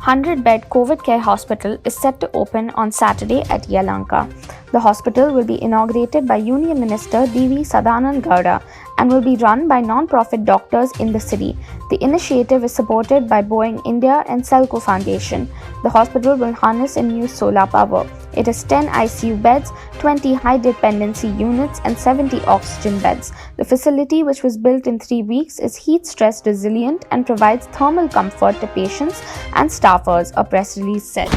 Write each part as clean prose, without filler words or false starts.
100-bed COVID care hospital is set to open on Saturday at Yelahanka. The hospital will be inaugurated by Union Minister D.V. Sadanand Gowda and will be run by non-profit doctors in the city. The initiative is supported by Boeing India and Selco Foundation. The hospital will harness and use solar power. It has 10 ICU beds, 20 high-dependency units and 70 oxygen beds. The facility, which was built in 3 weeks, is heat-stress resilient and provides thermal comfort to patients and staffers, a press release said.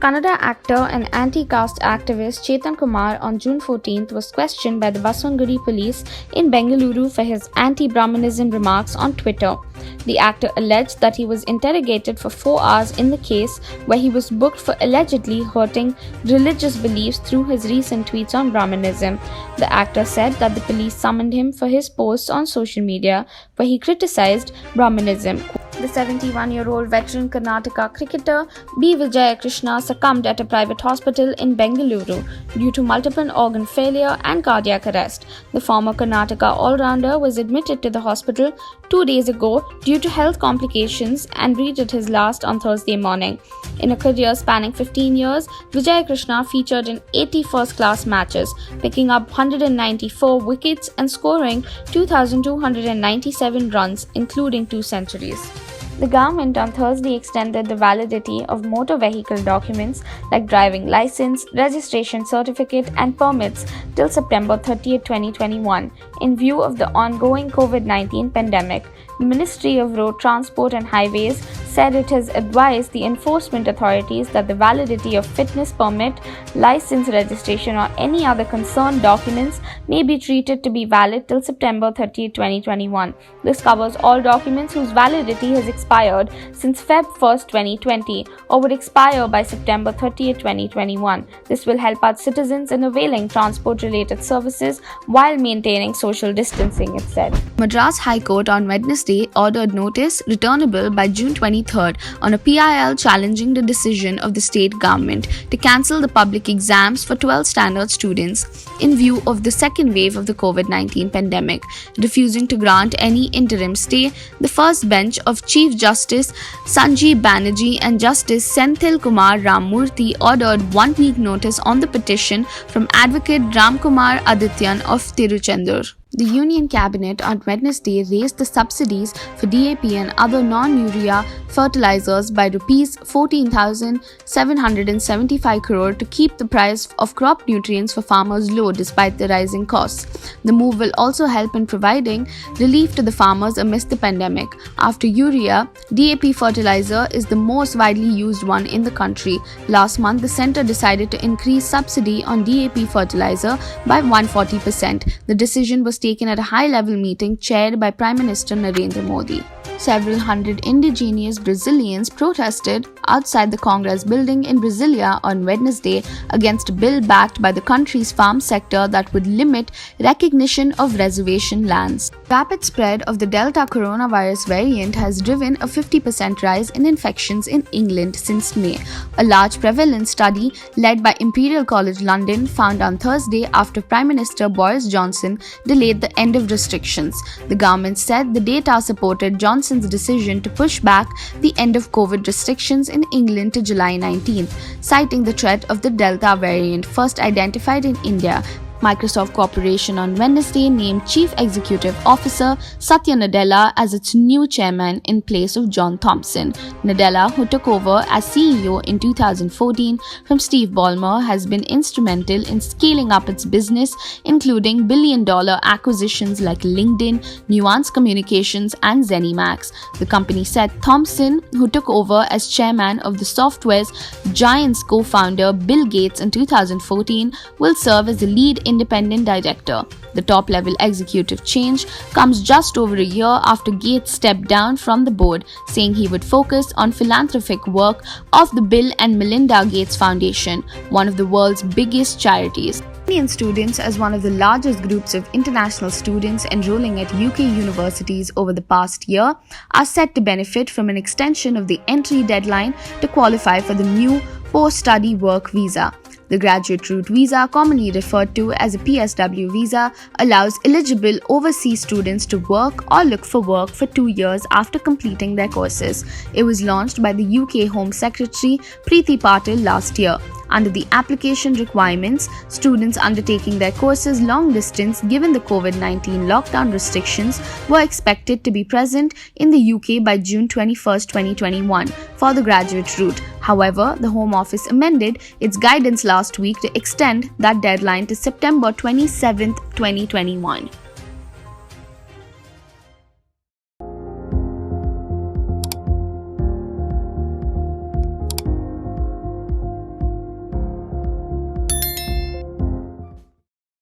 Kannada actor and anti-caste activist Chetan Kumar on June 14th was questioned by the Vaswangudi police in Bengaluru for his anti-Brahmanism remarks on Twitter. The actor alleged that he was interrogated for 4 hours in the case where he was booked for allegedly hurting religious beliefs through his recent tweets on Brahmanism. The actor said that the police summoned him for his posts on social media where he criticized Brahmanism. The 71-year-old veteran Karnataka cricketer B. Vijay Krishna succumbed at a private hospital in Bengaluru due to multiple organ failure and cardiac arrest. The former Karnataka all-rounder was admitted to the hospital 2 days ago due to health complications and breathed his last on Thursday morning. In a career spanning 15 years, Vijay Krishna featured in 80 first-class matches, picking up 194 wickets and scoring 2,297 runs, including 2 centuries. The government on Thursday extended the validity of motor vehicle documents like driving license, registration certificate and permits till September 30, 2021 in view of the ongoing COVID-19 pandemic. The Ministry of Road Transport and Highways said it has advised the enforcement authorities that the validity of fitness permit, license registration or any other concerned documents may be treated to be valid till September 30, 2021. This covers all documents whose validity has expired since Feb 1, 2020 or would expire by September 30, 2021. This will help out citizens in availing transport-related services while maintaining social distancing, it said. Madras High Court on Wednesday ordered notice returnable by June 23rd on a PIL challenging the decision of the state government to cancel the public exams for 12th standard students in view of the second wave of the COVID-19 pandemic. Refusing to grant any interim stay, the first bench of Chief Justice Sanjeev Banerjee and Justice Senthil Kumar Ramamurthy ordered 1 week notice on the petition from Advocate Ramkumar Adityan of Tiruchendur. The Union Cabinet on Wednesday raised the subsidies for DAP and other non-urea fertilizers by Rs 14,775 crore to keep the price of crop nutrients for farmers low despite the rising costs. The move will also help in providing relief to the farmers amidst the pandemic. After urea, DAP fertilizer is the most widely used one in the country. Last month, the centre decided to increase subsidy on DAP fertilizer by 140%. The decision was taken at a high-level meeting chaired by Prime Minister Narendra Modi. Several hundred indigenous Brazilians protested outside the Congress building in Brasilia on Wednesday against a bill backed by the country's farm sector that would limit recognition of reservation lands. Rapid spread of the Delta coronavirus variant has driven a 50% rise in infections in England since May. A large prevalence study led by Imperial College London found on Thursday after Prime Minister Boris Johnson delayed the end of restrictions. The government said the data supported Johnson's decision to push back the end of COVID restrictions in England to July 19th, citing the threat of the Delta variant first identified in India. Microsoft Corporation on Wednesday named Chief Executive Officer Satya Nadella as its new chairman in place of John Thompson. Nadella, who took over as CEO in 2014 from Steve Ballmer, has been instrumental in scaling up its business, including billion-dollar acquisitions like LinkedIn, Nuance Communications, and ZeniMax. The company said Thompson, who took over as chairman of the software's Giants co-founder Bill Gates in 2014, will serve as the lead independent director. The top-level executive change comes just over a year after Gates stepped down from the board, saying he would focus on philanthropic work of the Bill and Melinda Gates Foundation, one of the world's biggest charities. Indian students, as one of the largest groups of international students enrolling at UK universities over the past year, are set to benefit from an extension of the entry deadline to qualify for the new post-study work visa. The graduate route visa, commonly referred to as a PSW visa, allows eligible overseas students to work or look for work for 2 years after completing their courses. It was launched by the UK Home Secretary Preeti Patil last year. Under the application requirements, students undertaking their courses long distance given the COVID-19 lockdown restrictions were expected to be present in the UK by June 21, 2021 for the graduate route. However, the Home Office amended its guidance last week to extend that deadline to September 27, 2021.